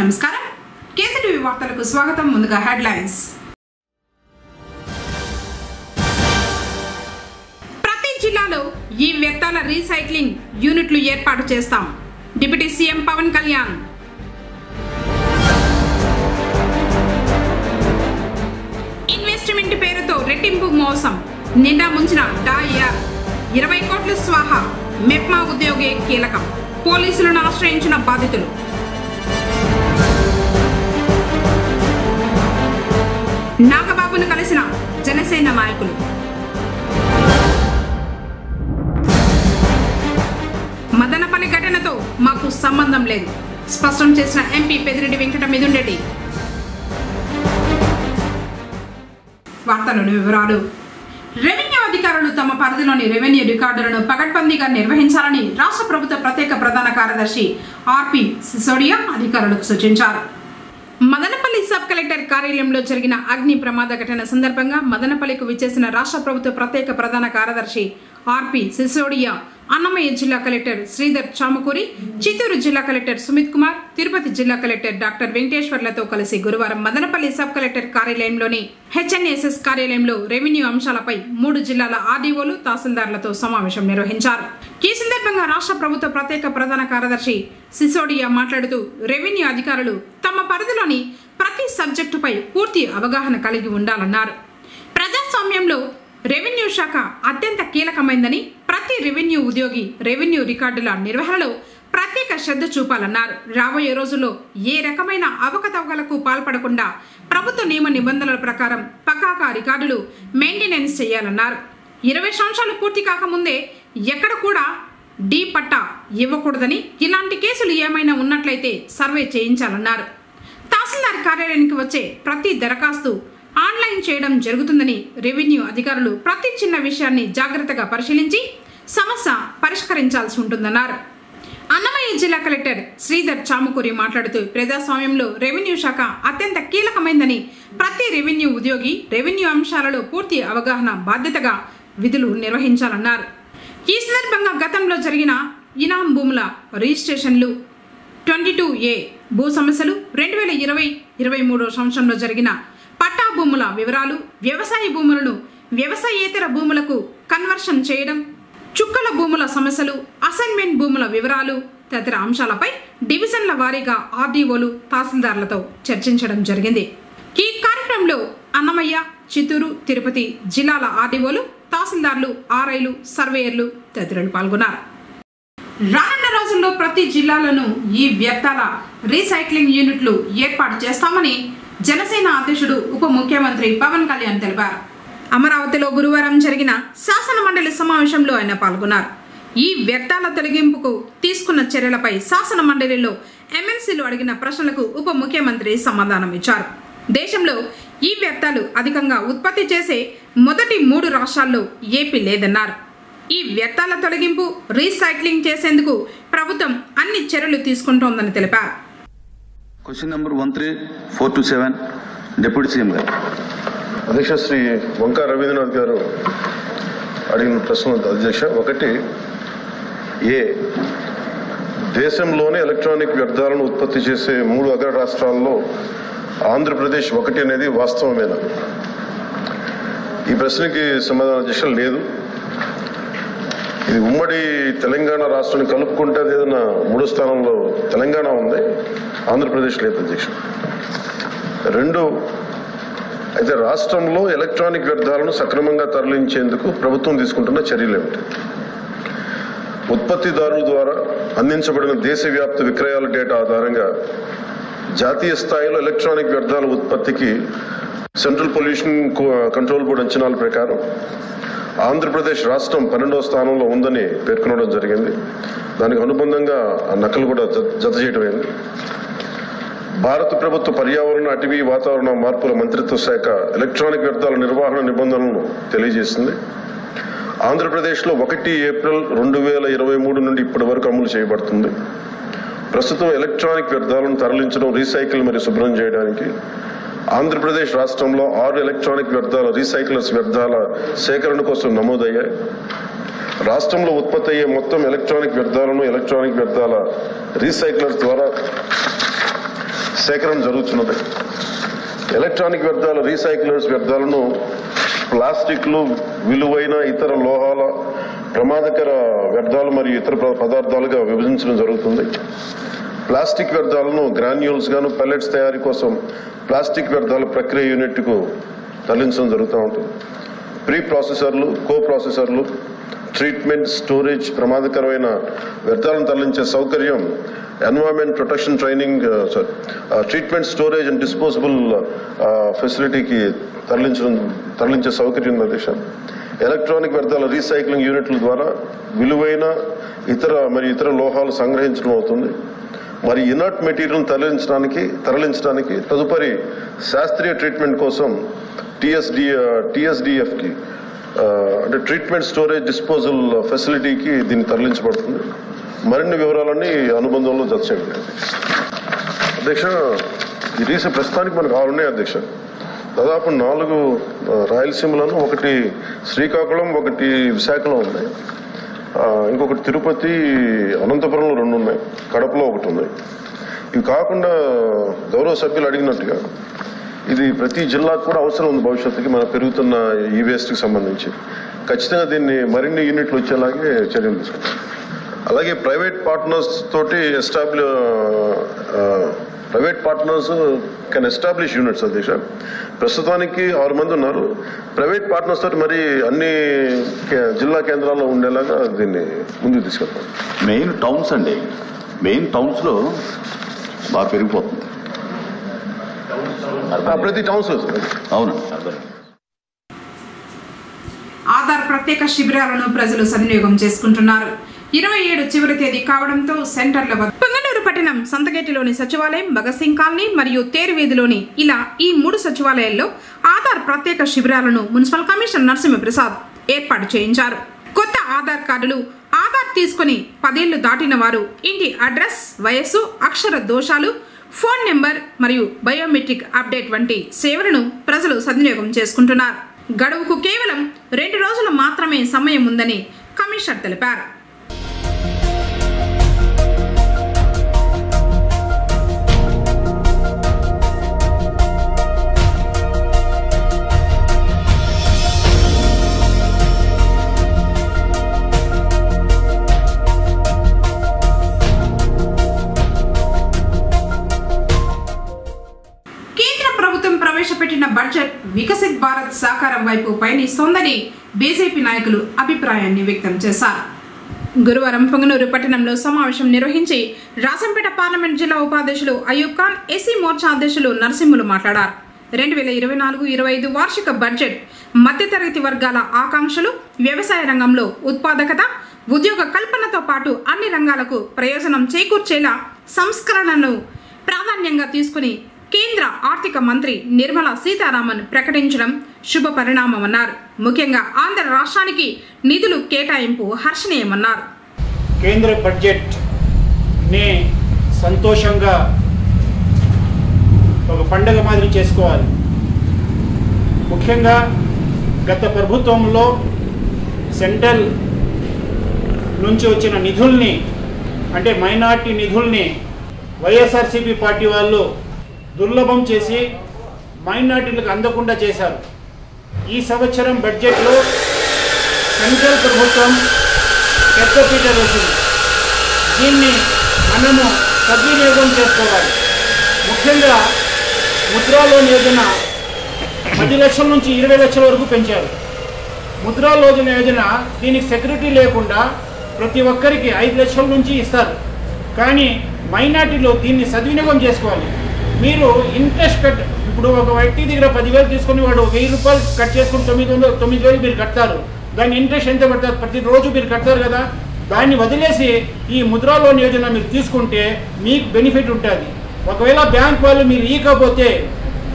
నమస్కారం కేసీటీవీ వార్తలకు స్వాగతం. ముందుగా హెడ్లైన్స్. ప్రతి జిల్లాలో ఈ వ్యర్థాల రీసైక్లింగ్ యూనిట్లు ఏర్పాటు చేస్తాం. Deputy CM Pawan Kalyan. Investment పేరుతో రెట్టింపు మోసం. నిండా ముంచిన డాయర్ 20 కోట్లు స్వాహా. మెప్మా ఉద్యోగే కీలకం. పోలీసులను ఆశ్రయించిన బాధితులు. నాగబాబును కలిసిన జనసేన నాయకులు. మదనపల్లి ఘటనతో మాకు సంబంధం లేదు స్పష్టం చేసిన ఎంపీ పెద్దిరెడ్డి వెంకట మిథున్ రెడ్డి. వార్తలోని వివరాలు. రెవెన్యూ అధికారులు తమ పరిధిలోని రెవెన్యూ రికార్డులను పకడ్బందీగా నిర్వహించాలని రాష్ట్ర ప్రభుత్వ ప్రత్యేక ప్రధాన కార్యదర్శి ఆర్పి సిసోడియా అధికారులకు సూచించారు. మదనపల్లి సబ్ కలెక్టర్ కార్యాలయంలో జరిగిన అగ్ని ప్రమాద ఘటన సందర్భంగా మదనపల్లికి విచ్చేసిన రాష్ట్ర ప్రభుత్వ ప్రత్యేక ప్రధాన కార్యదర్శి ఆర్పి సిసోడియా, అన్నమయ్య జిల్లా కలెక్టర్ శ్రీధర్ చామకూరి, చిత్తూరు జిల్లా కలెక్టర్ సుమిత్ కుమార్, తిరుపతి జిల్లా కలెక్టర్ డాక్టర్ వెంకటేశ్వర్లతో కలిసి గురువారం మదనపల్లి సబ్ కలెక్టర్ కార్యాలయంలోని హెచ్ఎన్ఎస్ఎస్ కార్యాలయంలో రెవెన్యూ అంశాలపై 3 జిల్లాల ఆర్డీఓలు, తహసీల్దార్లతో సమావేశం నిర్వహించారు. ఈ సందర్భంగా రాష్ట్ర ప్రభుత్వ ప్రత్యేక ప్రధాన కార్యదర్శి సిసోడియా మాట్లాడుతూ రెవెన్యూ అధికారులు తమ పరిధిలోని ప్రతి సబ్జెక్టుపై పూర్తి అవగాహన కలిగి ఉండాలన్నారు. ప్రజాస్వామ్యంలో రెవెన్యూ శాఖ అత్యంత కీలకమైందని, ప్రతి రెవెన్యూ ఉద్యోగి రెవెన్యూ రికార్డుల నిర్వహణలో ప్రత్యేక శ్రద్ధ చూపాలన్నారు. రాబోయే రోజుల్లో ఏ రకమైన అవకతవకలకు పాల్పడకుండా ప్రభుత్వ నియమ నిబంధనల ప్రకారం పక్కాగా రికార్డులు మెయింటెనెన్స్ చేయాలన్నారు. 20 సంవత్సరాలు పూర్తి కాకముందే ఎక్కడ కూడా డి పట్టా ఇవ్వకూడదని, ఇలాంటి కేసులు ఏమైనా ఉన్నట్లయితే సర్వే చేయించాలన్నారు. తహసీల్దార్ కార్యాలయానికి వచ్చే ప్రతి దరఖాస్తు ఆన్లైన్ చేయడం జరుగుతుందని, రెవెన్యూ అధికారులు ప్రతి చిన్న విషయాన్ని జాగ్రత్తగా పరిశీలించి సమస్య పరిష్కరించాల్సి ఉంటుందన్నారు. అన్నమయ్య జిల్లా కలెక్టర్ శ్రీధర్ చామకూరి మాట్లాడుతూ ప్రజాస్వామ్యంలో రెవెన్యూ శాఖ అత్యంత కీలకమైందని, ప్రతి రెవెన్యూ ఉద్యోగి రెవెన్యూ అంశాలలో పూర్తి అవగాహన బాధ్యతగా విధులు నిర్వహించాలన్నారు. ఈ సందర్భంగా గతంలో జరిగిన ఇనాం భూముల రిజిస్ట్రేషన్లు, 22A భూ సమస్యలు, 2020-23 సంవత్సరంలో జరిగిన పట్టా భూముల వివరాలు, వ్యవసాయ భూములను వ్యవసాయేతర భూములకు కన్వర్షన్ చేయడం, చుక్కల భూముల సమస్యలు, అసైన్మెంట్ భూముల వివరాలు తదితర అంశాలపై డివిజన్ల వారీగా ఆర్డీఓలు, తహసీల్దార్లతో చర్చించడం జరిగింది. ఈ కార్యక్రమంలో అన్నమయ్య, చిత్తూరు, తిరుపతి జిల్లాల ఆర్డీఓలు, తహసీల్దార్లు, ఆర్ఐలు, సర్వేయర్లు తదితరులు పాల్గొన్నారు. రానున్న రోజుల్లో ప్రతి జిల్లాలోనూ ఈ వ్యర్థాల రీసైక్లింగ్ యూనిట్లు ఏర్పాటు చేస్తామని జనసేన అధ్యక్షుడు, ఉప ముఖ్యమంత్రి పవన్ కళ్యాణ్ తెలిపారు. అమరావతిలో గురువారం జరిగిన శాసన మండలి సమావేశంలో ఆయన పాల్గొన్నారు. ఈ వ్యర్థాల తొలగింపుకు తీసుకున్న చర్యలపై శాసన మండలిలో ఎమ్మెల్సీలు అడిగిన ప్రశ్నలకు ఉప ముఖ్యమంత్రి సమాధానం ఇచ్చారు. దేశంలో ఈ వ్యర్థాలు అధికంగా ఉత్పత్తి చేసే మొదటి 3 రాష్ట్రాల్లో ఏపీ లేదన్నారు. ఈ వ్యర్థాల తొలగింపు, రీసైక్లింగ్ చేసేందుకు ప్రభుత్వం అన్ని చర్యలు తీసుకుంటోందని తెలిపారు. క్వశ్చన్ నెంబర్ 13427 డిప్యూటీ సీఎం గారు. అధ్యక్ష, శ్రీ వంకా రవీంద్రనాథ్ గారు అడిగిన ప్రశ్న అధ్యక్ష. 1, దేశంలోనే ఎలక్ట్రానిక్ వ్యర్థాలను ఉత్పత్తి చేసే 3 అగ్ర రాష్ట్రాల్లో ఆంధ్రప్రదేశ్ 1 అనేది వాస్తవమేనా? ఈ ప్రశ్నకి సమాధానం అధ్యక్ష లేదు. ఇది ఉమ్మడి తెలంగాణ రాష్ట్రాన్ని కలుపుకుంటే ఏదైనా 3వ స్థానంలో తెలంగాణ ఉంది, ఆంధ్రప్రదేశ్ లేదు అధ్యక్ష. 2, అయితే రాష్ట్రంలో ఎలక్ట్రానిక్ వ్యర్థాలను సక్రమంగా తరలించేందుకు ప్రభుత్వం తీసుకుంటున్న చర్యలు ఏమిటి? ఉత్పత్తిదారుల ద్వారా అందించబడిన దేశవ్యాప్త విక్రయాల డేటా ఆధారంగా జాతీయ స్థాయిలో ఎలక్ట్రానిక్ వ్యర్థాల ఉత్పత్తికి సెంట్రల్ పొల్యూషన్ కంట్రోల్ బోర్డు అంచనాల ప్రకారం ఆంధ్రప్రదేశ్ రాష్ట్రం 12వ స్థానంలో ఉందని పేర్కొనడం జరిగింది. దానికి అనుబంధంగా ఆ నకలు కూడా జత చేయడమైంది. భారత ప్రభుత్వ పర్యావరణ, అటవీ, వాతావరణ మార్పుల మంత్రిత్వ శాఖ ఎలక్ట్రానిక్ వ్యర్థాల నిర్వహణ నిబంధనలను తెలియజేసింది. ఆంధ్రప్రదేశ్లో 1 ఏప్రిల్ 2023 నుండి ఇప్పటి వరకు అమలు చేయబడుతుంది. ప్రస్తుతం ఎలక్ట్రానిక్ వ్యర్థాలను తరలించడం, రీసైకిల్ మరియు శుభ్రం చేయడానికి ఆంధ్రప్రదేశ్ రాష్ట్రంలో 6 ఎలక్ట్రానిక్ వ్యర్థాల రీసైక్లర్స్ వ్యర్థాల సేకరణ కోసం నమోదయ్యాయి. రాష్ట్రంలో ఉత్పత్తి అయ్యే మొత్తం ఎలక్ట్రానిక్ వ్యర్థాలను ఎలక్ట్రానిక్ వ్యర్థాల రీసైక్లర్స్ ద్వారా సేకరణ జరుగుతున్నది. ఎలక్ట్రానిక్ వ్యర్థాల రీసైక్లర్స్ వ్యర్థాలను ప్లాస్టిక్లు, విలువైన ఇతర లోహాల, ప్రమాదకర వ్యర్థాలు మరియు ఇతర పదార్థాలుగా విభజించడం జరుగుతుంది. ప్లాస్టిక్ వ్యర్థాలను గ్రాన్యూల్స్ గాను పెల్లెట్స్ తయారీ కోసం ప్లాస్టిక్ వ్యర్థాల ప్రక్రియ యూనిట్కు తరలించడం జరుగుతూ ఉంటుంది. ప్రీ ప్రాసెసర్లు, కో ప్రాసెసర్లు, ట్రీట్మెంట్, స్టోరేజ్, ప్రమాదకరమైన వ్యర్థాలను తరలించే సౌకర్యం environment protection training treatment, storage and disposable ఫెసిలిటీకి తరలించే సౌకర్యం అధ్యక్ష. ఎలక్ట్రానిక్ వ్యర్థాల రీసైక్లింగ్ యూనిట్ల ద్వారా విలువైన ఇతర లోహాలు సంగ్రహించడం అవుతుంది. మరి ఇనర్ట్ మెటీరియల్ తరలించడానికి తదుపరి శాస్త్రీయ ట్రీట్మెంట్ కోసం టీఎస్డిఎఫ్కి అంటే ట్రీట్మెంట్, స్టోరేజ్, డిస్పోజల్ ఫెసిలిటీకి దీన్ని తరలించబడుతుంది. మరిన్ని వివరాలన్నీ అనుబంధంలో జతచేయండి అధ్యక్ష. ఈ ప్రస్తుతానికి మనకు 6 ఉన్నాయి అధ్యక్ష. దాదాపు 4 రాయలసీమలను, 1 శ్రీకాకుళం, 1 విశాఖలో ఉన్నాయి, ఇంకొకటి తిరుపతి, అనంతపురంలో 2 ఉన్నాయి, కడపలో 1 ఉన్నాయి. ఇవి కాకుండా గౌరవ సభ్యులు అడిగినట్టుగా ఇది ప్రతి జిల్లాకు కూడా అవసరం ఉంది. భవిష్యత్తుకి మన పెరుగుతున్న ఈ వేస్ట్కి సంబంధించి ఖచ్చితంగా దీన్ని మరిన్ని యూనిట్లు వచ్చేలాగే చర్యలు తీసుకుంటాం. అలాగే private partners can establish units అధ్యక్ష. ప్రస్తుతానికి 6 మంది ఉన్నారు. ప్రైవేట్ పార్ట్నర్స్ తోటి మరి అన్ని జిల్లా కేంద్రాల్లో ఉండేలాగా దీన్ని ముందుకు తీసుకెళ్తాం. మెయిన్ టౌన్స్ అండి, మెయిన్ టౌన్స్లో బాగా పెరిగిపోతుంది. ప్రతి టౌన్స్ అవును. ఆధార్ ప్రత్యేక శిబిరాలను ప్రజలు సద్వినియోగం చేసుకుంటున్నారు. 27 చివరి తేదీ కావడంతో సెంటర్ల వద్ద పొంగనూరు పట్టణం సంతగేటిలోని సచివాలయం, భగత్ సింగ్ కాలనీ మరియు తేరువీధిలోని ఇలా ఈ 3 సచివాలయాల్లో ఆధార్ ప్రత్యేక శిబిరాలను మున్సిపల్ కమిషనర్ నరసింహప్రసాద్ ఏర్పాటు చేయించారు. కొత్త ఆధార్ కార్డులు, ఆధార్ తీసుకుని 10 ఏళ్లు దాటిన వారు ఇంటి అడ్రస్, వయస్సు, అక్షర దోషాలు, ఫోన్ నెంబర్ మరియు బయోమెట్రిక్ అప్డేట్ వంటి సేవలను ప్రజలు సద్వినియోగం చేసుకుంటున్నారు. గడువుకు కేవలం 2 రోజులు మాత్రమే సమయం ఉందని కమిషనర్ తెలిపారు. ప్రవేశపెట్టిన బడ్జెట్ వికసిత్ భారత్ సాకారం వైపు పయనిస్తోందని బీజేపీ నాయకులు అభిప్రాయాన్ని వ్యక్తం చేశారు. గురువారం పొంగనూరు పట్టణంలో సమావేశం నిర్వహించి రాజంపేట పార్లమెంట్ జిల్లా ఉపాధ్యక్షులు అయూబ్ ఖాన్, ఎస్సీ మోర్చా అధ్యక్షులు నరసింహులు మాట్లాడారు. 2024-25 వార్షిక బడ్జెట్ మధ్యతరగతి వర్గాల ఆకాంక్షలు, వ్యవసాయ రంగంలో ఉత్పాదకత, ఉద్యోగ కల్పనతో పాటు అన్ని రంగాలకు ప్రయోజనం చేకూర్చేలా సంస్కరణలను ప్రాధాన్యంగా తీసుకుని కేంద్ర ఆర్థిక మంత్రి నిర్మలా సీతారామన్ ప్రకటించడం శుభ పరిణామమన్నారు. ముఖ్యంగా ఆంధ్ర రాష్ట్రానికి నిధులు కేటాయింపు హర్షణీయమన్నారు. కేంద్ర బడ్జెట్ ని సంతోషంగా ఒక పండగ మాదిరి చేసుకోవాలి. ముఖ్యంగా గత ప్రభుత్వంలో సెంట్రల్ నుంచి వచ్చిన నిధుల్ని, అంటే మైనార్టీ నిధుల్ని వైఎస్ఆర్సీపీ పార్టీ వాళ్ళు దుర్లభం చేసి మైనార్టీలకు అందకుండా చేశారు. ఈ సంవత్సరం బడ్జెట్లో సెంట్రల్ ప్రభుత్వం పెద్దపీట వేసింది. దీన్ని మనము సద్వినియోగం చేసుకోవాలి. ముఖ్యంగా ముద్రా లోన్ యోజన 10 లక్షల నుంచి 20 లక్షల వరకు పెంచారు. ముద్రా లోన్ యోజన దీనికి సెక్యూరిటీ లేకుండా ప్రతి ఒక్కరికి 5 లక్షల నుంచి ఇస్తారు. కానీ మైనార్టీలో దీన్ని సద్వినియోగం చేసుకోవాలి. మీరు ఇంట్రెస్ట్ ఇప్పుడు ఒక వ్యక్తి దగ్గర 10,000 తీసుకుని వాడు 1000 రూపాయలు కట్ చేసుకుని 9,000 మీరు కడతారు. దాని ఇంట్రెస్ట్ ఎంత పడతారు? ప్రతిరోజు మీరు కడతారు కదా. దాన్ని వదిలేసి ఈ ముద్రా లోన్ యోజన మీరు తీసుకుంటే మీకు బెనిఫిట్ ఉంటుంది. ఒకవేళ బ్యాంక్ వాళ్ళు మీరు ఇవ్వకపోతే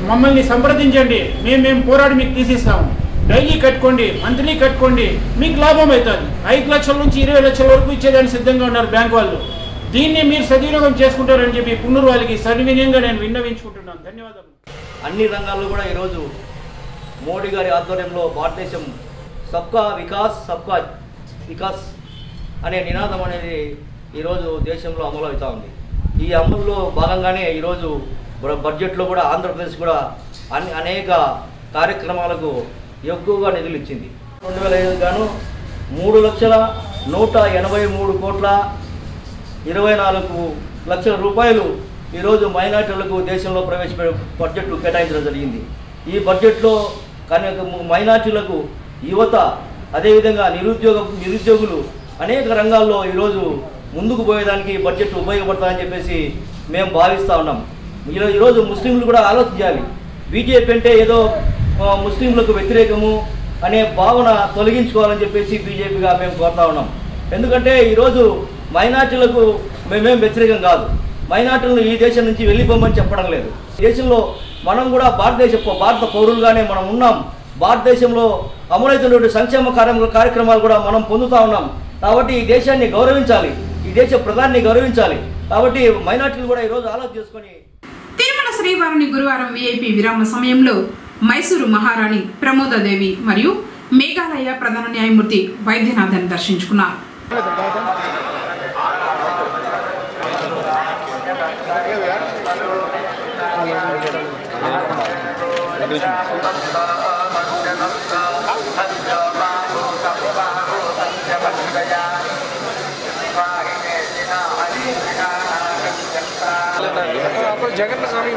మమ్మల్ని సంప్రదించండి, మేము పోరాడి మీకు తీసిస్తాము. డైలీ కట్టుకోండి, మంత్లీ కట్టుకోండి, మీకు లాభం అవుతుంది. 5 లక్షల నుంచి 20 లక్షల వరకు ఇచ్చేదానికి సిద్ధంగా ఉన్నారు బ్యాంక్ వాళ్ళు. దీన్ని మీరు సద్వినియోగం చేసుకుంటారని చెప్పి పున్నూరు వాళ్ళకి సద్వినియోగంగా నేను విన్నవించుకుంటున్నాను. ధన్యవాదాలు. అన్ని రంగాల్లో కూడా ఈరోజు మోడీ గారి ఆధ్వర్యంలో భారతదేశం సబ్కా వికాస్ అనే నినాదం అనేది ఈరోజు దేశంలో అమలు అవుతూ ఉంది. ఈ అమలులో భాగంగానే ఈరోజు బడ్జెట్లో కూడా ఆంధ్రప్రదేశ్ కూడా అనేక కార్యక్రమాలకు ఎక్కువగా నిధులు ఇచ్చింది. 2005 గాను 3,83,24,24 రూపాయలు ఈరోజు మైనార్టీలకు దేశంలో ప్రవేశపెట్టే బడ్జెట్లు కేటాయించడం జరిగింది. ఈ బడ్జెట్లో కానీ మైనార్టీలకు యువత అదేవిధంగా నిరుద్యోగులు అనేక రంగాల్లో ఈరోజు ముందుకు పోయేదానికి బడ్జెట్ ఉపయోగపడతాయని చెప్పేసి మేము భావిస్తూ ఉన్నాం. ఈరోజు ముస్లింలు కూడా ఆలోచించాలి. బీజేపీ అంటే ఏదో ముస్లింలకు వ్యతిరేకము అనే భావన తొలగించుకోవాలని చెప్పేసి బీజేపీగా మేము కోరుతా ఉన్నాం. ఎందుకంటే ఈరోజు మైనార్టీలకు మేమేం వ్యతిరేకం కాదు. మైనార్టీలను ఈ దేశం నుంచి వెళ్ళిపోమని చెప్పడం లేదు. దేశంలో మనం కూడా భారత పౌరులుగానే మనం ఉన్నాం. భారతదేశంలో అమలవుతున్నటువంటి సంక్షేమ కార్యక్రమాలు కూడా మనం పొందుతూ ఉన్నాం. కాబట్టి ఈ దేశాన్ని గౌరవించాలి, ఈ దేశ ప్రధాని గౌరవించాలి. కాబట్టి మైనార్టీలు కూడా ఈరోజు ఆలోచన చేసుకొని తిరుమల శ్రీవారిని గురువారం విఐపి విరామ సమయంలో మైసూరు మహారాణి ప్రమోదాదేవి మరియు మేఘాలయ ప్రధాన న్యాయమూర్తి వైద్యనాథన్ దర్శించుకున్నారు. जगन स्वामी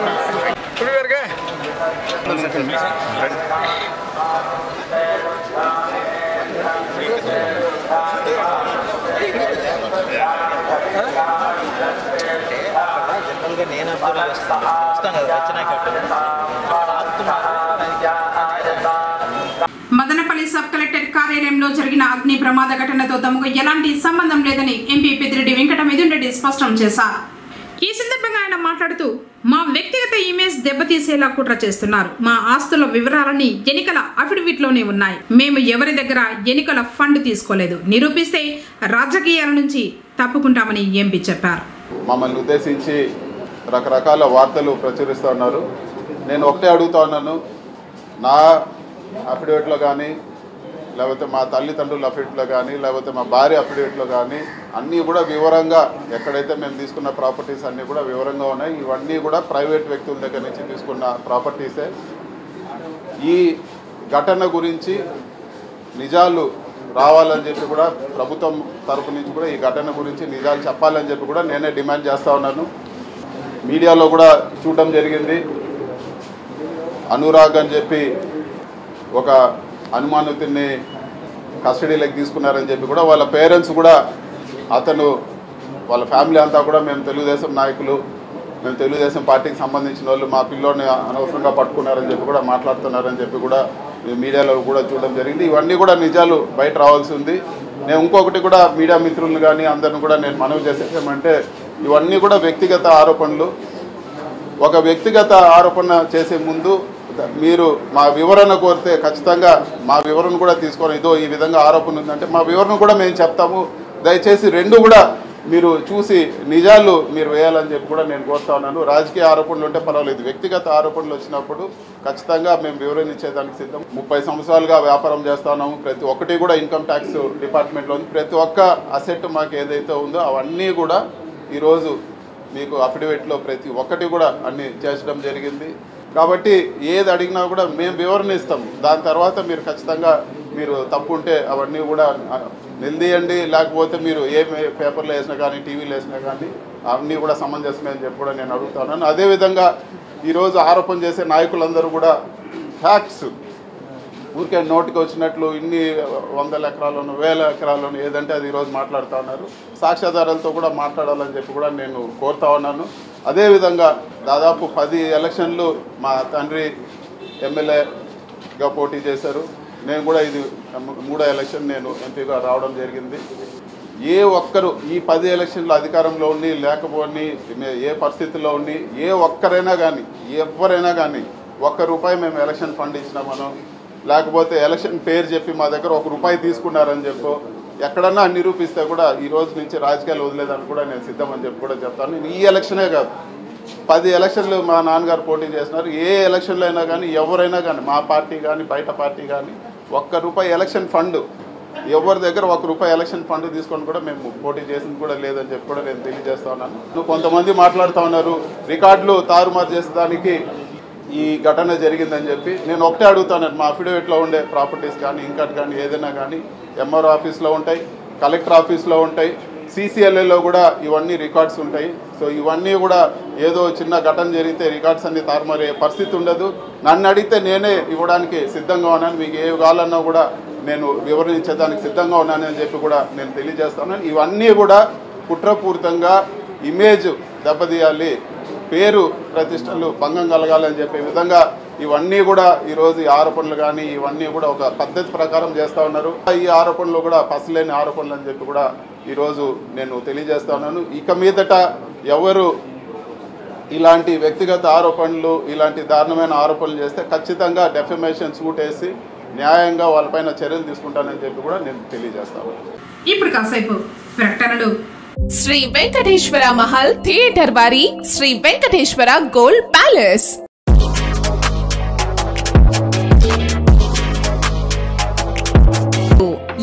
మదనపల్లి సబ్ కలెక్టర్ కార్యాలయంలో జరిగిన అగ్ని ప్రమాద ఘటనతో తమకు ఎలాంటి సంబంధం లేదని ఎంపీ పెద్దిరెడ్డి వెంకట మిథున్ రెడ్డి స్పష్టం చేశారు. ఈ సందర్భంగా ఆయన మాట్లాడుతూ మా వ్యక్తిగత ఇమేజ్ దెబ్బతీసేలా కుట్ర చేస్తున్నారు. మా ఆస్తుల వివరాలన్నీ ఎన్నికల అఫిడవిట్లోనే ఉన్నాయి. మేము ఎవరి దగ్గర ఎన్నికల ఫండ్ తీసుకోలేదు. నిరూపిస్తే రాజకీయాల నుంచి తప్పుకుంటామని ఎంపీ చెప్పారు. మమ్మల్ని ఉద్దేశించి రకరకాల వార్తలు ప్రచురిస్తున్నారు. నేను ఒకటే అడుగుతా ఉన్నాను, నా అఫిడవిట్లో కానీ లేకపోతే మా తల్లిదండ్రుల అఫిడవిట్లో కానీ లేకపోతే మా భార్య అఫిడవిట్లో కానీ అన్నీ కూడా వివరంగా ఎక్కడైతే మేము తీసుకున్న ప్రాపర్టీస్ అన్నీ కూడా వివరంగా ఉన్నాయి. ఇవన్నీ కూడా ప్రైవేట్ వ్యక్తుల దగ్గర నుంచి తీసుకున్న ప్రాపర్టీసే. ఈ ఘటన గురించి నిజాలు రావాలని చెప్పి కూడా ప్రభుత్వం తరపు నుంచి కూడా ఈ ఘటన గురించి నిజాలు చెప్పాలని చెప్పి కూడా నేనే డిమాండ్ చేస్తూ ఉన్నాను. మీడియాలో కూడా చూడడం జరిగింది. అనురాగ్ అని చెప్పి ఒక అనుమానితుడిని కస్టడీలోకి తీసుకున్నారని చెప్పి కూడా వాళ్ళ పేరెంట్స్ కూడా అతను వాళ్ళ ఫ్యామిలీ అంతా కూడా మేము తెలుగుదేశం నాయకులు, మేము తెలుగుదేశం పార్టీకి సంబంధించిన వాళ్ళు, మా పిల్లోని అనవసరంగా పట్టుకున్నారని చెప్పి కూడా మాట్లాడుతున్నారని చెప్పి కూడా మీడియాలో కూడా చూడడం జరిగింది. ఇవన్నీ కూడా నిజాలు బయట రావాల్సి ఉంది. నేను ఇంకొకటి కూడా మీడియా మిత్రులను కానీ అందరిని కూడా నేను మనవి చేసేసామంటే ఇవన్నీ కూడా వ్యక్తిగత ఆరోపణలు. ఒక వ్యక్తిగత ఆరోపణ చేసే ముందు మీరు మా వివరణ కోరితే ఖచ్చితంగా మా వివరణ కూడా తీసుకొని ఇదో ఈ విధంగా ఆరోపణ ఉందంటే మా వివరణ కూడా మేము చెప్తాము. దయచేసి రెండు కూడా మీరు చూసి నిజాలు మీరు వేయాలని చెప్పి కూడా నేను కోరుతా ఉన్నాను. రాజకీయ ఆరోపణలు ఉంటే పర్వాలేదు, వ్యక్తిగత ఆరోపణలు వచ్చినప్పుడు ఖచ్చితంగా మేము వివరణ ఇచ్చేదానికి సిద్ధం. 30 సంవత్సరాలుగా వ్యాపారం చేస్తా ఉన్నాము. ప్రతి ఒక్కటి కూడా ఇన్కమ్ ట్యాక్స్ డిపార్ట్మెంట్లో ఉంది. ప్రతి ఒక్క అసెట్ మాకు ఏదైతే ఉందో అవన్నీ కూడా ఈరోజు మీకు అఫిడవిట్లో ప్రతి ఒక్కటి కూడా అన్ని చేర్చడం జరిగింది. కాబట్టి ఏది అడిగినా కూడా మేము వివరణ ఇస్తాం. దాని తర్వాత మీరు ఖచ్చితంగా మీరు తప్పు ఉంటే అవన్నీ కూడా నిలదీయండి. లేకపోతే మీరు ఏ పేపర్లో వేసినా కానీ టీవీలో వేసినా కానీ అవన్నీ కూడా సమంజసమే అని చెప్పి కూడా నేను అడుగుతున్నాను. అదేవిధంగా ఈరోజు ఆరోపణ చేసే నాయకులందరూ కూడా ఫ్యాక్ట్స్ ఊరికే నోటికి వచ్చినట్లు ఇన్ని 100 ఎకరాలను 1000 ఎకరాలను ఏదంటే అది ఈరోజు మాట్లాడుతూ ఉన్నారు. సాక్ష్యాధారాలతో కూడా మాట్లాడాలని చెప్పి కూడా నేను కోరుతా ఉన్నాను. అదేవిధంగా దాదాపు 10 ఎలక్షన్లు మా తండ్రి ఎమ్మెల్యేగా పోటీ చేశారు. నేను కూడా ఇది 3వ ఎలక్షన్ నేను ఎంపీగా రావడం జరిగింది. ఏ ఒక్కరు ఈ 10 ఎలక్షన్లు అధికారంలో ఉండి లేకపోని ఏ పరిస్థితుల్లో ఉండి ఏ ఒక్కరైనా కానీ ఎవరైనా కానీ ₹1 మేము ఎలక్షన్ ఫండ్ ఇచ్చినామనో లేకపోతే ఎలక్షన్ పేరు చెప్పి మా దగ్గర ₹1 తీసుకున్నారని చెప్పో ఎక్కడన్నా నిరూపిస్తే కూడా ఈ రోజు నుంచి రాజకీయాలు వదిలేదని కూడా నేను సిద్ధమని చెప్పి కూడా చెప్తాను. నేను ఈ ఎలక్షనే కాదు 10 ఎలక్షన్లు మా నాన్నగారు పోటీ చేసినారు. ఏ ఎలక్షన్లో అయినా కానీ ఎవరైనా కానీ మా పార్టీ కానీ బయట పార్టీ కానీ ₹1 ఎలక్షన్ ఫండ్ ఎవరి దగ్గర ₹1 ఎలక్షన్ ఫండ్ తీసుకొని కూడా మేము పోటీ చేసింది కూడా లేదని చెప్పి కూడా నేను తెలియజేస్తా ఉన్నాను. కొంతమంది మాట్లాడుతూ ఉన్నారు రికార్డులు తారుమారు చేసేదానికి ఈ ఘటన జరిగిందని చెప్పి. నేను ఒకటే అడుగుతాను, మా అఫిడవిట్లో ఉండే ప్రాపర్టీస్ కానీ ఇంకటి కానీ ఏదైనా కానీ ఎంఆర్ఓ ఆఫీస్లో ఉంటాయి, కలెక్టర్ ఆఫీస్లో ఉంటాయి, CCLAలో కూడా ఇవన్నీ రికార్డ్స్ ఉంటాయి. సో ఇవన్నీ కూడా ఏదో చిన్న ఘటన జరిగితే రికార్డ్స్ అన్ని తారుమారే పరిస్థితి ఉండదు. నన్ను అడిగితే నేనే ఇవ్వడానికి సిద్ధంగా ఉన్నాను. మీకు ఏ కావాలన్నా కూడా నేను వివరించేదానికి సిద్ధంగా ఉన్నానని చెప్పి కూడా నేను తెలియజేస్తాను. ఇవన్నీ కూడా కుట్రపూరితంగా ఇమేజ్ దెబ్బతీయాలి, పేరు ప్రతిష్టలు భంగం కలగాలని చెప్పే విధంగా ఇవన్నీ కూడా ఈరోజు ఈ ఆరోపణలు కానీ ఇవన్నీ కూడా ఒక పద్ధతి ప్రకారం చేస్తూ ఉన్నారు. ఈ ఆరోపణలు కూడా పసలేని ఆరోపణలు అని చెప్పి కూడా ఈరోజు నేను తెలియజేస్తా ఉన్నాను. ఇక మీదట ఎవరు ఇలాంటి వ్యక్తిగత ఆరోపణలు ఇలాంటి దారుణమైన ఆరోపణలు చేస్తే ఖచ్చితంగా డెఫమేషన్ సూట్ వేసి న్యాయంగా వాళ్ళపైన చర్యలు తీసుకుంటానని చెప్పి కూడా నేను తెలియజేస్తాను. ఇప్పుడు కాసేపు ప్రకటనలు. శ్రీ వెంకటేశ్వర మహల్ థియేటర్ వారి శ్రీ వెంకటేశ్వర గోల్డ్ ప్యాలెస్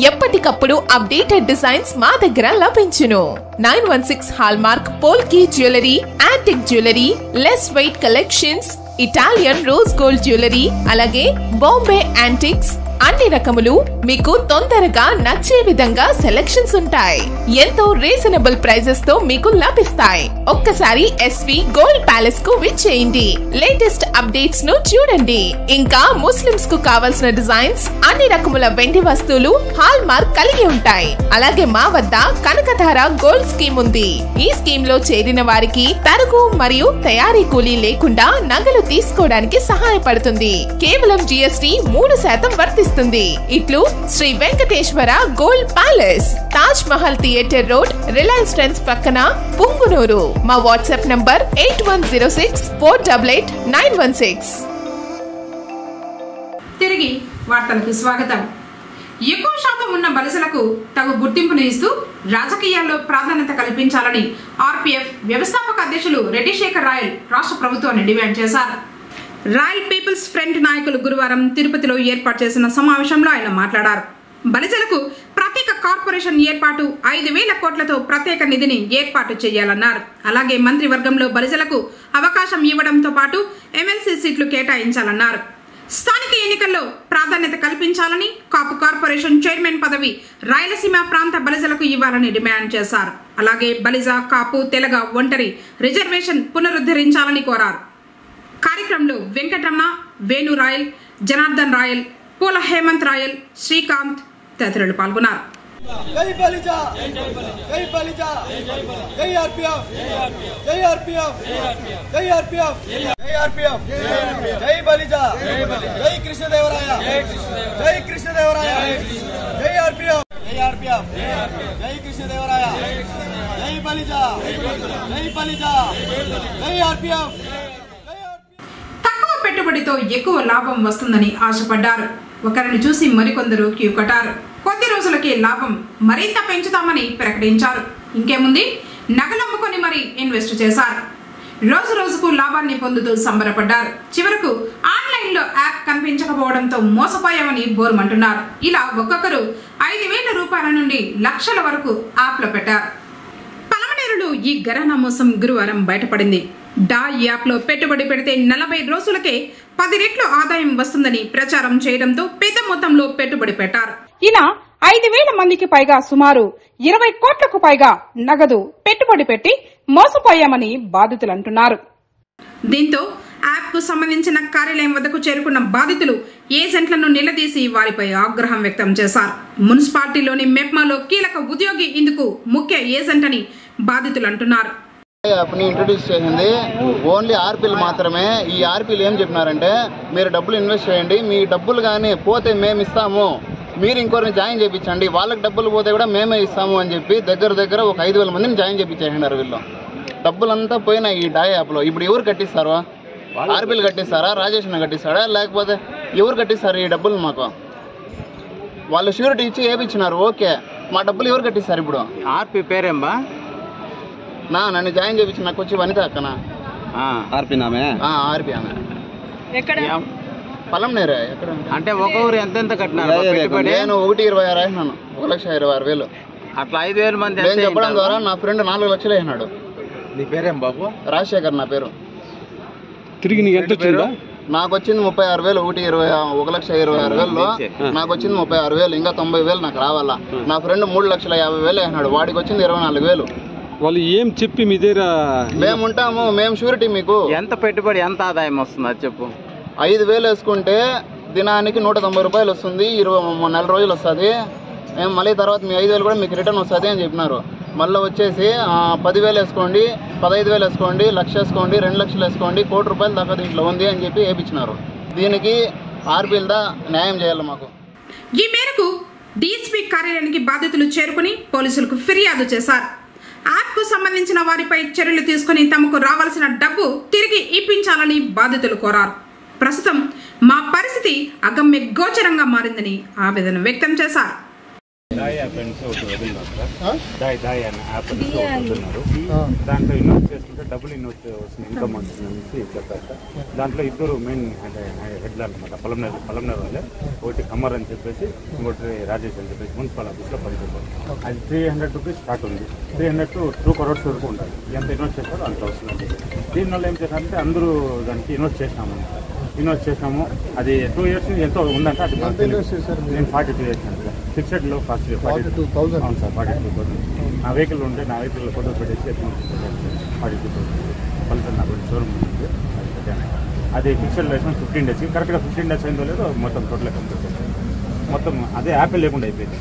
ఎప్పటికప్పుడు అప్డేటెడ్ డిజైన్స్ మా దగ్గర లభించును. 916 hallmark polki jewellery, antique jewellery, less weight collections, Italian rose gold jewellery, అలాగే బాంబే యాంటిక్స్ అన్ని రకములు మీకు తొందరగా నచ్చే విధంగా సెలెక్షన్స్ ఉంటాయి. ఎంతో రీజనబుల్ ప్రైజెస్ తో మీకు లభిస్తాయి. ఒక్కసారి ఎస్వి గోల్డ్ ప్యాలెస్ కు విచ్చేయండి. లేటెస్ట్ అప్డేట్స్ ను చూడండి. ఇంకా ముస్లిమ్స్ కు కావాల్సిన డిజైన్స్, అన్ని రకముల వెండి వస్తువులు హాల్ మార్క్ కలిగి ఉంటాయి. అలాగే మా వద్ద కనకధార గోల్డ్ స్కీమ్ ఉంది. ఈ స్కీమ్ లో చేరిన వారికి తరుగు మరియు తయారీ కూలీ లేకుండా నగలు తీసుకోవడానికి సహాయపడుతుంది. కేవలం GST 3% వర్తిస్తుంది. ఇట్లు Sri Venkateswara gold palace, Taj Mahal theatre road, Reliance Trends పక్కన, పుంగునూరు. మా వాట్సాప్ నంబర్ 8106488916. తిరిగి వార్తలకు స్వాగతం. ఎక్కువ శాతం ఉన్న బలిసలకు తగు గుర్తింపును ఇస్తూ రాజకీయాల్లో ప్రాధాన్యత కల్పించాలని RPF వ్యవస్థాపక అధ్యక్షులు రెడ్డి శేఖర్ రాయల్ రాష్ట్ర ప్రభుత్వాన్ని డిమాండ్ చేశారు. రాయల్ పీపుల్స్ ఫ్రంట్ నాయకులు గురువారం తిరుపతిలో ఏర్పాటు చేసిన సమావేశంలో ఆయన మాట్లాడారు. బలిజలకు ప్రత్యేక కార్పొరేషన్ ఏర్పాటు, 5,000 కోట్లతో ప్రత్యేక నిధిని ఏర్పాటు చేయాలన్నారు. అలాగే మంత్రివర్గంలో బలిజలకు అవకాశం ఇవ్వడంతో పాటు MLC సీట్లు కేటాయించాలన్నారు. స్థానిక ఎన్నికల్లో ప్రాధాన్యత కల్పించాలని, కాపు కార్పొరేషన్ చైర్మన్ పదవి రాయలసీమ ప్రాంత బలిజలకు ఇవ్వాలని డిమాండ్ చేశారు. అలాగే బలిజ, కాపు, తెలగ ఒంటరి రిజర్వేషన్ పునరుద్ధరించాలని కోరారు. కార్యక్రమంలో వెంకటరమణ, వేణు రాయల్, జనార్దన్ రాయల్, పూల హేమంత్ రాయల్, శ్రీకాంత్ తదితరులు పాల్గొన్నారు. జై బలిజ, జై బలిజ, జై RPF, జై RPF, జై RPF, జై RPF, జై బలిజ, జై కృష్ణదేవరాయ, జై కృష్ణదేవరాయ, జై RPF, జై RPF, జై కృష్ణదేవరాయ, జై బలిజ, జై బలిజ, జై RPF. తక్కువ పెట్టుబడితో ఎక్కువ లాభం వస్తుందని ఆశపడ్డారు. ఒకరిని చూసి మరికొందరు క్యూ కట్టారు. కొద్ది రోజులకే లాభం మరింత పెంచుతామని ప్రకటించారు. ఇంకేముంది, నగలమ్ముకొని మరీ ఇన్వెస్ట్ చేశారు. రోజు రోజుకు లాభాన్ని పొందుతూ సంబరపడ్డారు. చివరకు ఆన్లైన్లో యాప్ కనిపించకపోవడంతో మోసపోయామని బోరుమంటున్నారు. ఇలా ఒక్కొక్కరు 5,000 రూపాయల నుండి లక్షల వరకు యాప్లో పెట్టారు. పలమనేరులో ఈ ఘరానా మోసం గురువారం బయటపడింది. డా యాప్లో పెట్టుబడి పెడితే 40 రోజులకే 10 రెట్లు ఆదాయం వస్తుందని ప్రచారం చేయడంతో పెద్ద మొత్తంలో పెట్టుబడి పెట్టారు. ఇలా 5,000 మందికి పైగా సుమారు 20 కోట్లకు పైగా నగదు పెట్టుబడి పెట్టి మోసపోయామని బాధితులు అంటున్నారు. దీంతో యాప్ కు సంబంధించిన కార్యాలయం వద్దకు చేరుకున్న బాధితులు ఏజెంట్లను నిలదీసి వారిపై ఆగ్రహం వ్యక్తం చేశారు. మున్సిపాలిటీలోని మెప్మాలో కీలక ఉద్యోగి ఇందుకు ముఖ్య ఏజెంట్ అని బాధితులు అంటున్నారు. యాప్ని ఇంట్రడ్యూస్ చేసింది ఓన్లీ ఆర్పీలు మాత్రమే. ఈ ఆర్పీలు ఏం చెప్పినారంటే, మీరు డబ్బులు ఇన్వెస్ట్ చేయండి, మీ డబ్బులు కానీ పోతే మేము ఇస్తాము, మీరు ఇంకొకరిని జాయిన్ చేయించండి, వాళ్ళకి డబ్బులు పోతే కూడా మేమే ఇస్తాము అని చెప్పి దగ్గర ఒక 5,000 మందిని జాయిన్ చేయించేసినారు. వీళ్ళు డబ్బులంతా పోయినాయి ఈ డా యాప్లో. ఇప్పుడు ఎవరు కట్టిస్తారు? ఆర్పీలు కట్టిస్తారా, రాజేష్ కట్టిస్తాడా, లేకపోతే ఎవరు కట్టిస్తారు ఈ డబ్బులు? మాకు వాళ్ళు షూరిటీ ఇచ్చి ఏపిచ్చినారు, ఓకే, మా డబ్బులు ఎవరు కట్టిస్తారు? ఇప్పుడు ఆర్పీ పేరేంబా? నన్ను జాయిన్ చేయించి నాకు వచ్చి వనిత అక్కన ఆర్పీ నామే? ఆర్పీ ఆమె. ఎక్కడ? పలంనేరే. ఎక్కడ అంటే ఒక ఊరు ఎంత కట్టినారు? నేను 1,20,000 రాసినాను. 1,26,000 అట్లా 5,000 మంది నేను చెప్పడం ద్వారా నా ఫ్రెండ్ 4 లక్షలు వేసినాడు. నీ పేరేం బాబు? రాజశేఖర్ నా పేరు. తిరిగి నీకు ఎంత వచ్చిందా? నాకు వచ్చింది 36,000. 1,26,000లో నాకు వచ్చింది 36,000. ఇంకా 90,000 నాకు రావాలా. నా ఫ్రెండ్ 3,50,000 వేసినాడు. వాడికి వచ్చింది 24,000. వాళ్ళు ఏం చెప్పి మీ దగ్గర మేము ఉంటాము, మేము షూరిటీ. మీకు ఎంత పెట్టుబడి, ఎంత ఆదాయం వస్తుంది అది చెప్పు. 5,000 వేసుకుంటే దినానికి 190 రూపాయలు వస్తుంది. 20 నెల రోజులు వస్తుంది. మేము మళ్ళీ తర్వాత మీ 5,000 కూడా మీకు రిటర్న్ వస్తుంది అని చెప్పినారు. మళ్ళీ వచ్చేసి 10,000 వేసుకోండి, 15,000 వేసుకోండి, 1,00,000 వేసుకోండి, 2 లక్షలు వేసుకోండి, 1 కోటి రూపాయలు దాకా దీంట్లో ఉంది అని చెప్పి వేయించినారు. దీనికి ఆర్పీలదా న్యాయం చేయాలి మాకు. ఈ మేరకు డీఎస్పీ కార్యాలయానికి బాధితులు చేరుకుని పోలీసులకు ఫిర్యాదు చేశారు. యాప్కు సంబంధించిన వారిపై చర్యలు తీసుకుని తమకు రావాల్సిన డబ్బు తిరిగి ఇప్పించాలని బాధితులు కోరారు. ప్రస్తుతం మా పరిస్థితి అగమ్య గోచరంగా మారిందని ఆవేదన వ్యక్తం చేశారు. దాంట్లో ఇన్వెస్ట్ చేసుకుంటే డబ్బులు ఇన్వెస్ట్ వస్తుంది, ఇన్కమ్ వస్తుంది చెప్పారు. దాంట్లో ఇద్దరు మెయిన్ హెడ్లు అనమాట. పలంనేరు వాళ్ళే. ఒకటి కమ్మర్ అని చెప్పేసి, ఇంకోటి రాజేష్ అని చెప్పేసి మున్సిపల్ ఆఫీస్లో పనిచేస్తారు. అది 300 రూపీస్ స్టార్ట్ ఉంది. 300 to 2 crores వరకు ఉంటుంది. ఎంత ఇన్వెస్ట్ చేస్తారో అంత వస్తుంది. దీనివల్ల ఏం చేశారంటే అందరూ దానికి ఇన్వెస్ట్ చేసినాము. అది 2 years ఎంతో ఉందంటే అది నేను 42 చేశాను సార్. ఫిక్స్డ్లో 42,000. అవును సార్, 42,000. నా వెహికల్ ఉంటే నా వెహికల్ ఫోటో పెట్టేసి 42,000 పల్సర్ నాకు షోరూమ్ ఉంది. అది ఫిక్స్డ్ లైసెన్స్ 15 days. కరెక్ట్గా 15 days అయిందో లేదో మొత్తం టోటల్ కంప్లీట్ చేశాను. మొత్తం అదే యాపిల్ లేకుండా అయిపోయింది.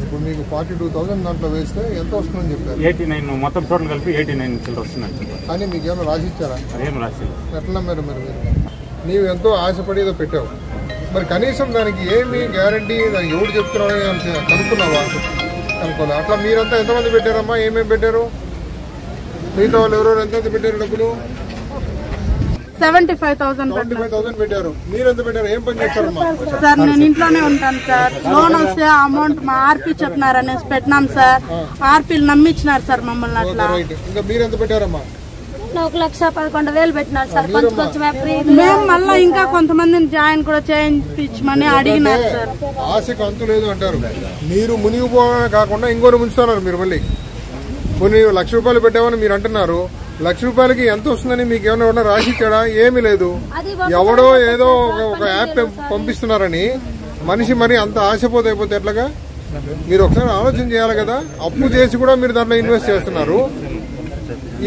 ఇప్పుడు మీకు 42,000 దాంట్లో వేస్తే ఎంత వస్తుందని చెప్పారు? 89 మొత్తం టోటల్ కలిపి 89 చిల్లర వస్తుందని చెప్పారు. కానీ మీకు ఏమైనా రాసిచ్చారా? ఏం రాసి ఎట్లా మీరు నీవు ఎంతో ఆశపడి ఏదో పెట్టావు, మరి కనీసం దానికి ఏమి గ్యారంటీ, దానికి ఎవరు చెప్తున్నారని కనుక్కున్నావా? కనుక్కోలే. అట్లా మీరంతా ఎంతమంది పెట్టారమ్మా? ఏమేమి పెట్టారు? మిగతా వాళ్ళు ఎవరెవరు ఎంతమంది పెట్టారు డబ్బులు? 75,000 పెట్టారు. మీరు ఎంత పెట్టారు? ఏం పని చేస్తారమ్మా? సార్ నేను ఇంట్లోనే ఉంటాను సార్. లోన్ వస్తే అమౌంట్ మా ఆర్పీ చెప్పినారనేసి పెట్టినాం సార్. ఆర్పీలు నమ్మించినారు సార్ మమ్మల్ని. అట్లా ఇంకా మీరు ఎంత పెట్టారమ్మా? 1,11,000 పెట్టినారు సార్. మేము మళ్ళీ ఇంకా కొంతమందిని జాయిన్ కూడా చేయించమని అడిగినారు సార్. ఆశకు అంతు లేదు అంటారు. మీరు మునిగిపోవడమే కాకుండా ఇంకోటి ముంచుతున్నారు. మీరు మళ్ళీ కొన్ని 1,00,000 రూపాయలు పెట్టామని మీరు అంటున్నారు. 1,00,000 రూపాయలకి ఎంత వస్తుందని మీకు ఏమైనా రాసిచ్చాడా? ఏమీ లేదు. ఎవడో ఏదో ఒక యాప్ పంపిస్తున్నారని మనిషి మరి అంత ఆశపోతే అయిపోతే ఎట్లాగా? మీరు ఒకసారి ఆలోచన చేయాలి కదా. అప్పు చేసి కూడా మీరు దాంట్లో ఇన్వెస్ట్ చేస్తున్నారు.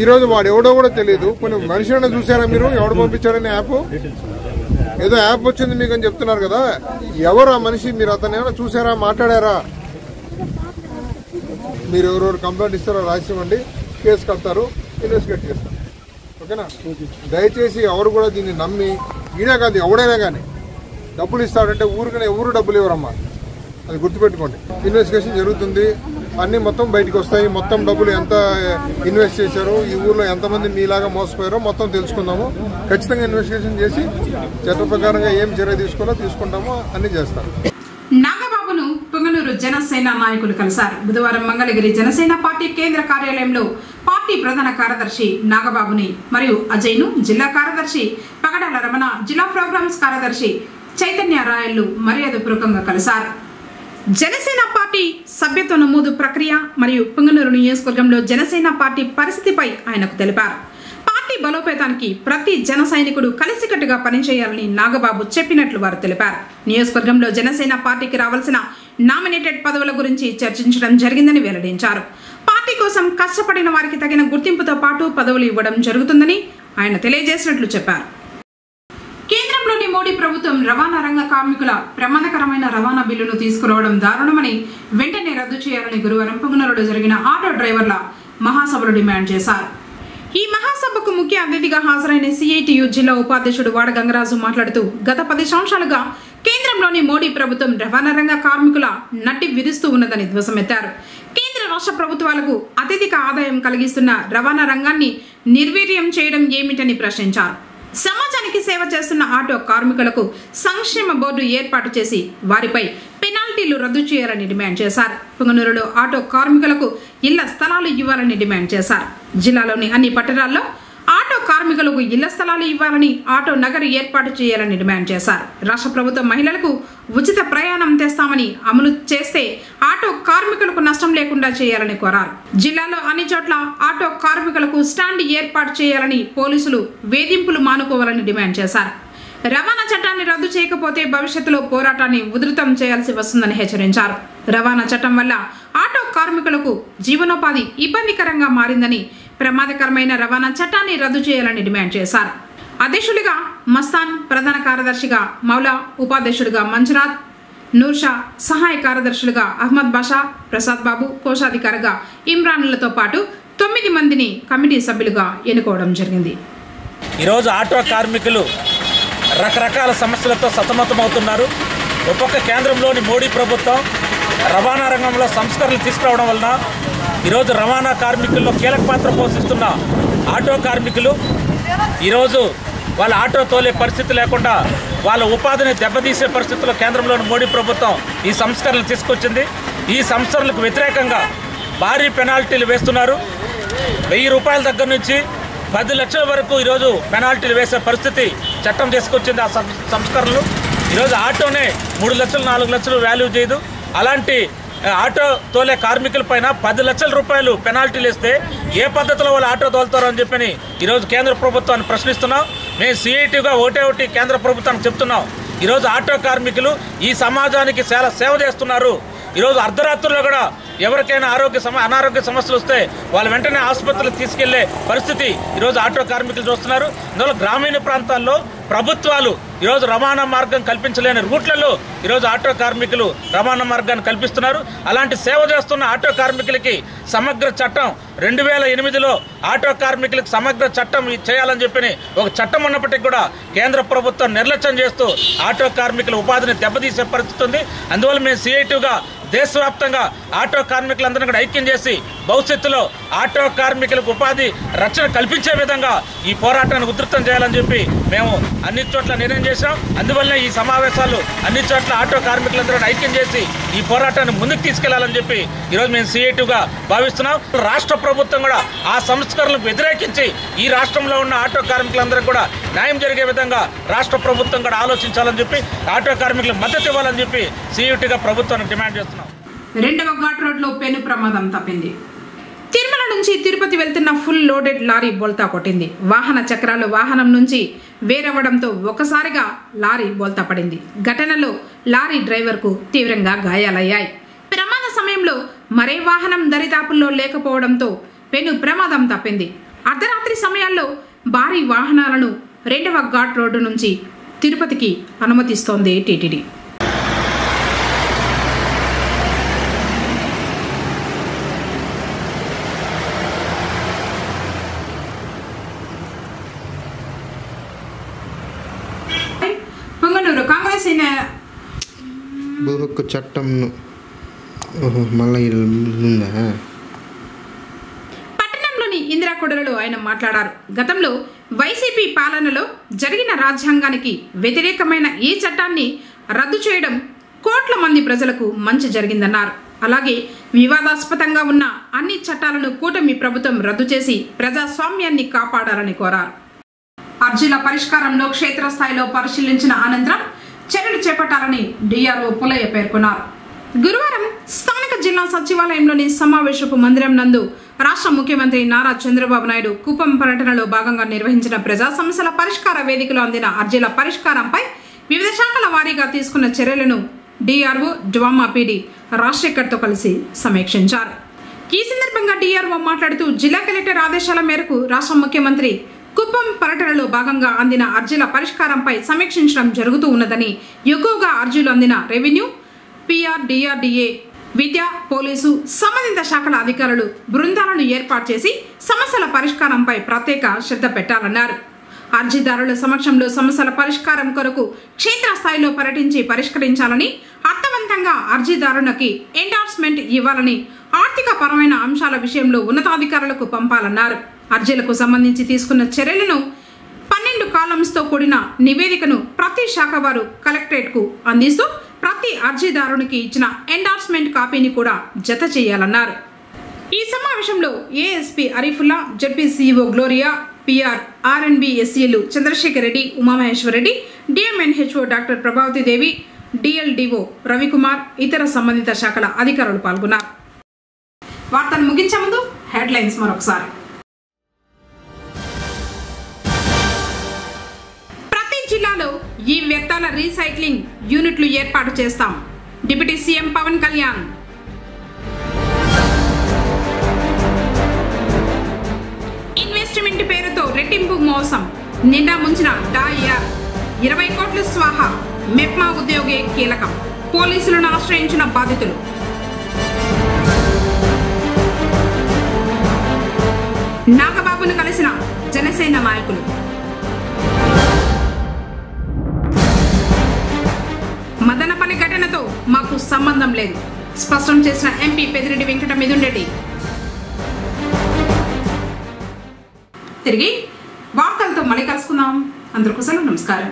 ఈ రోజు వాడు ఎవడో కూడా తెలియదు. కొన్ని మనిషిని చూసారా మీరు? ఎవడు పంపించాడని యాప్? ఏదో యాప్ వచ్చింది మీకు అని చెప్తున్నారు కదా. ఎవరు ఆ మనిషి? మీరు అతను ఏమైనా చూసారా? మాట్లాడారా? మీరు ఎవరెవరు కంప్లైంట్ ఇస్తారో రాసివ్వండి. కేసు కడతారు, ఇన్వెస్టిగేట్ చేస్తారు. ఓకేనా? దయచేసి ఎవరు కూడా దీన్ని నమ్మి, ఈయన కాదు ఎవడైనా కానీ డబ్బులు ఇస్తాడంటే ఊరికనే ఎవరు డబ్బులు ఇవ్వరమ్మా. అది గుర్తుపెట్టుకోండి. ఇన్వెస్టిగేషన్ జరుగుతుంది. అన్ని మొత్తం బయటకు వస్తాయి. మొత్తం డబ్బులు ఎంత ఇన్వెస్ట్ చేశారు, ఈ ఊర్లో ఎంతమంది మీలాగా మోసపోయారో మొత్తం తెలుసుకుందాము. ఖచ్చితంగా ఇన్వెస్టిగేషన్ చేసి చట్ట ప్రకారంగా ఏం చర్య తీసుకుంటామో అన్ని చేస్తారు. నాగబాబును పుంగనూరు జనసేన నాయకులు కలిశారు. బుధవారం మంగళగిరి జనసేన పార్టీ కేంద్ర కార్యాలయంలో పార్టీ ప్రధాన కార్యదర్శి నాగబాబుని మరియు అజయ్ను, జిల్లా కార్యదర్శి పగడాల రమణ, జిల్లా ప్రోగ్రామ్స్ కార్యదర్శి చైతన్య రాయళ్లు మర్యాదపూర్వకంగా కలిశారు. జనసేన పార్టీ సభ్యత్వ నమోదు ప్రక్రియ మరియు పుంగనూరు నియోజకవర్గంలో జనసేన పార్టీ పరిస్థితిపై ఆయనకు తెలిపారు. పార్టీ బలోపేతానికి ప్రతి జన సైనికుడు కలిసికట్టుగా పనిచేయాలని నాగబాబు చెప్పినట్లు వారు తెలిపారు. నియోజకవర్గంలో జనసేన పార్టీకి రావాల్సిన నామినేటెడ్ పదవుల గురించి చర్చించడం జరిగిందని వెల్లడించారు. పార్టీ కోసం కష్టపడిన వారికి తగిన గుర్తింపుతో పాటు పదవులు ఇవ్వడం జరుగుతుందని ఆయన తెలియజేసినట్లు చెప్పారు. కేంద్రంలోని మోడీ ప్రభుత్వం రవాణా రంగ కార్మికుల ప్రమాదకరమైన రవాణా బిల్లును తీసుకురావడం దారుణమని వెంటనే రద్దు చేయాలని గురువారం పుంగనూరులో జరిగిన ఆటో డ్రైవర్ల మహాసభలు డిమాండ్ చేశారు. ఈ మహాసభకు ముఖ్య అతిథిగా హాజరైన సిఐటియు జిల్లా ఉపాధ్యక్షుడు వాడ గంగరాజు మాట్లాడుతూ గత 10 సంవత్సరాలుగా కేంద్రంలోని మోడీ ప్రభుత్వం రవాణా రంగ కార్మికుల నడ్డి విరుస్తూ ఉన్నదని ధ్వసమెత్తారు. కేంద్ర రాష్ట్ర ప్రభుత్వాలకు అత్యధిక ఆదాయం కలిగిస్తున్న రవాణా రంగాన్ని నిర్వీర్యం చేయడం ఏమిటని ప్రశ్నించారు. సమాజానికి సేవ చేస్తున్న ఆటో కార్మికులకు సంక్షేమ బోర్డు ఏర్పాటు చేసి వారిపై పెనాల్టీలు రద్దు చేయాలని డిమాండ్ చేశారు. పుంగనూరులో ఆటో కార్మికులకు ఇళ్ల స్థలాలు ఇవ్వాలని డిమాండ్ చేశారు. జిల్లాలోని అన్ని పట్టణాల్లో ఆటో కార్మికులకు ఇళ్ల స్థలాలు ఇవ్వాలని, ఆటో నగర్ ఏర్పాటు చేయాలని డిమాండ్ చేశారు. రాష్ట్ర ప్రభుత్వం మహిళలకు ఉచిత ప్రయాణం తెస్తామని అమలు చేస్తే ఆటో కార్మికులకు నష్టం లేకుండా చేయాలని కోరారు. జిల్లాలో అన్ని చోట్ల ఆటో కార్మికులకు స్టాండ్ ఏర్పాటు చేయాలని పోలీసులు వేధింపులు మానుకోవాలని డిమాండ్ చేశారు. రవాణా చట్టాన్ని రద్దు చేయకపోతే భవిష్యత్తులో పోరాటాన్ని ఉధృతం చేయాల్సి వస్తుందని హెచ్చరించారు. రవాణా చట్టం వల్ల ఆటో కార్మికులకు జీవనోపాధి ఇబ్బందికరంగా మారిందని, ప్రమాదకరమైన రవాణా చట్టాన్ని రద్దు చేయాలని డిమాండ్ చేశారు. అధ్యక్షులుగా మస్తాన్, ప్రధాన కార్యదర్శిగా మౌలా, ఉపాధ్యక్షుడిగా మంజునాథ్, నూర్షా, సహాయ కార్యదర్శులుగా అహ్మద్ బాషా, ప్రసాద్ బాబు, కోశాధికారిగా ఇమ్రాన్లతో పాటు 9 మందిని కమిటీ సభ్యులుగా ఎన్నుకోవడం జరిగింది. ఈరోజు ఆటో కార్మికులు రకరకాల సమస్యలతో సతమతమవుతున్నారు. ఒక్కొక్క కేంద్రంలోని మోడీ ప్రభుత్వం రవాణా రంగంలో సంస్కరణలు తీసుకురావడం వలన ఈరోజు రవాణా కార్మికుల్లో కీలక పాత్ర పోషిస్తున్న ఆటో కార్మికులు ఈరోజు వాళ్ళ ఆటో తోలే పరిస్థితి లేకుండా వాళ్ళ ఉపాధిని దెబ్బతీసే పరిస్థితుల్లో కేంద్రంలోని మోడీ ప్రభుత్వం ఈ సంస్కరణలు తీసుకొచ్చింది. ఈ సంస్కరణలకు వ్యతిరేకంగా భారీ పెనాల్టీలు వేస్తున్నారు. 1000 రూపాయల దగ్గర నుంచి 10 లక్షల వరకు ఈరోజు పెనాల్టీలు వేసే పరిస్థితి చట్టం తీసుకొచ్చింది. ఆ సంస్కరణలు ఈరోజు ఆటోనే 3 లక్షలు 4 లక్షలు వాల్యూ చేయదు. అలాంటి ఆటో తోలే కార్మికుల పైన 10 లక్షల రూపాయలు పెనాల్టీలు వేస్తే ఏ పద్ధతిలో వాళ్ళు ఆటో తోలుతారో అని చెప్పని ఈరోజు కేంద్ర ప్రభుత్వాన్ని ప్రశ్నిస్తున్నాం. మేము సిఐటిగా ఒకటి కేంద్ర ప్రభుత్వానికి చెప్తున్నాం. ఈరోజు ఆటో కార్మికులు ఈ సమాజానికి చాలా సేవ చేస్తున్నారు. ఈరోజు అర్ధరాత్రుల్లో కూడా ఎవరికైనా అనారోగ్య సమస్యలు వస్తే వాళ్ళు వెంటనే ఆసుపత్రులకు తీసుకెళ్లే పరిస్థితి ఈరోజు ఆటో కార్మికులు చూస్తున్నారు. ఇందులో గ్రామీణ ప్రాంతాల్లో ప్రభుత్వాలు ఈరోజు రవాణా మార్గం కల్పించలేని రూట్లలో ఈరోజు ఆటో కార్మికులు రవాణా మార్గాన్ని కల్పిస్తున్నారు. అలాంటి సేవ చేస్తున్న ఆటో కార్మికులకి సమగ్ర చట్టం 2008లో ఆటో కార్మికులకు సమగ్ర చట్టం చేయాలని చెప్పి ఒక చట్టం ఉన్నప్పటికీ కూడా కేంద్ర ప్రభుత్వం నిర్లక్ష్యం చేస్తూ ఆటో కార్మికుల ఉపాధిని దెబ్బతీసే పరిస్థితి ఉంది. అందువల్ల మేము సిఐటిగా దేశవ్యాప్తంగా ఆటో కార్మికులందరినీ కూడా ఐక్యం చేసి భవిష్యత్తులో ఆటో కార్మికులకు ఉపాధి రక్షణ కల్పించే విధంగా ఈ పోరాటాన్ని ఉధృతం చేయాలని చెప్పి మేము అన్ని చోట్ల నిర్ణయం చేశాం. అందువల్ల ఈ సమావేశాలు అన్ని చోట్ల ఆటో కార్మికులందరూ ఐక్యం చేసి ఈ పోరాటాన్ని ముందుకు తీసుకెళ్లాలని చెప్పి ఈరోజు మేము సిఐటిగా భావిస్తున్నాం. రాష్ట్ర ప్రభుత్వం కూడా ఆ సంస్కరణలకు వ్యతిరేకించి ఈ రాష్ట్రంలో ఉన్న ఆటో కార్మికులందరూ కూడా న్యాయం జరిగే విధంగా రాష్ట్ర ప్రభుత్వం కూడా ఆలోచించాలని చెప్పి ఆటో కార్మికులకు మద్దతు ఇవ్వాలని చెప్పి సిఐటిగా ప్రభుత్వానికి డిమాండ్ చేస్తున్నాం. 2వ ఘాట్ రోడ్లో పెను ప్రమాదం తప్పింది. తిరుమల నుంచి తిరుపతి వెళ్తున్న ఫుల్ లోడెడ్ లారీ బోల్తా కొట్టింది. వాహన చక్రాలు వాహనం నుంచి వేరవ్వడంతో ఒకసారిగా లారీ బోల్తా పడింది. ఘటనలో లారీ డ్రైవర్కు తీవ్రంగా గాయాలయ్యాయి. ప్రమాద సమయంలో మరే వాహనం దరిదాపుల్లో లేకపోవడంతో పెను ప్రమాదం తప్పింది. అర్ధరాత్రి సమయాల్లో భారీ వాహనాలను 2వ ఘాట్ రోడ్డు నుంచి తిరుపతికి అనుమతిస్తోంది టీటీడీ. పొంగనూరు కాంగ్రెస్ భూ హక్కు చట్టం మళ్ళీ పట్టణంలోని ఇందిరాకొడలలో ఆయన మాట్లాడారు. గతంలో వైసీపీ పాలనలో జరిగిన రాజ్యాంగానికి వ్యతిరేకమైన ఈ చట్టాన్ని రద్దు చేయడం కోట్ల మంది ప్రజలకు మంచి జరిగిందన్నారు. అలాగే వివాదాస్పదంగా ఉన్న అన్ని చట్టాలను కూటమి ప్రభుత్వం రద్దు చేసి ప్రజాస్వామ్యాన్ని కాపాడాలని కోరారు. అర్జీల పరిష్కారంలో క్షేత్రస్థాయిలో పరిశీలించిన అనంతరం చర్యలు చేపట్టాలని డిఆర్ఓ పుల్లయ్య పేర్కొన్నారు. గురువారం స్థానిక జిల్లా సచివాలయంలోని సమావేశపు మందిరం నందు రాష్ట్ర ముఖ్యమంత్రి నారా చంద్రబాబు నాయుడు కుప్పం పర్యటనలో భాగంగా నిర్వహించిన ప్రజా సమస్యల పరిష్కార వేదికలో అందిన అర్జీల పరిష్కారంపై వివిధ శాఖల వారీగా తీసుకున్న చర్యలను డిఆర్ఓ డ్వామా పీడి రాజశేఖర్తో కలిసి సమీక్షించారు. ఈ సందర్భంగా డిఆర్ఓ మాట్లాడుతూ జిల్లా కలెక్టర్ ఆదేశాల మేరకు రాష్ట్ర ముఖ్యమంత్రి కుప్పం పర్యటనలో భాగంగా అందిన అర్జీల పరిష్కారంపై సమీక్షించడం జరుగుతూ ఉన్నదని, ఎక్కువగా అర్జీలు అందిన రెవెన్యూ, పిఆర్, డిఆర్డీఏ, విద్య, పోలీసు సంబంధిత శాఖల అధికారులు బృందాలను ఏర్పాటు చేసి సమస్యల పరిష్కారంపై ప్రత్యేక శ్రద్ధ పెట్టాలన్నారు. అర్జీదారుల సమక్షంలో సమస్యల పరిష్కారం కొరకు క్షేత్రస్థాయిలో పర్యటించి పరిష్కరించాలని, అర్థవంతంగా అర్జీదారునికి ఎండార్స్మెంట్ ఇవ్వాలని, ఆర్థిక పరమైన అంశాల విషయంలో ఉన్నతాధికారులకు పంపాలన్నారు. అర్జీలకు సంబంధించి తీసుకున్న చర్యలను 12 కాలమ్స్తో కూడిన నివేదికను ప్రతి శాఖ వారు కలెక్టరేట్కు అందిస్తూ ప్రతి అర్జీదారునికి ఇచ్చిన ఎండార్స్మెంట్ కాపీని కూడా జత చేయాలన్నారు. ఈ సమావేశంలో ASP Arifulla, ZP CEO Gloria, PR, R&B ఎస్సీలు Chandrasekhar Reddy, Umamaheswar Reddy, DM&HO doctor Prabhavati Devi, DLDO Ravikumar, ఇతర సంబంధిత శాఖల అధికారులు పాల్గొన్నారు. వార్తను ముగించే ముందు హెడ్లైన్స్ మరొకసారి. ప్రతి జిల్లాలో ఈ వ్యర్థాల రీసైక్లింగ్ యూనిట్లు ఏర్పాటు చేస్తాం. Deputy CM Pawan Kalyan. Investment పేరుతో రెట్టింపు మోసం, నిండా ముంచిన డాయర్, 20 కోట్లు స్వాహా. మెప్మా ఉద్యోగే కీలకం, పోలీసులను ఆశ్రయించిన బాధితులు. నాగబాబును కలిసిన జనసేన నాయకులు. మదనపల్లి ఘటనతో మాకు సంబంధం లేదు, స్పష్టం చేసిన ఎంపీ పెద్దిరెడ్డి వెంకట మిథున్. తిరిగి వార్తలతో మళ్ళీ కలుసుకుందాం. అందరికీ సెలవు, నమస్కారం.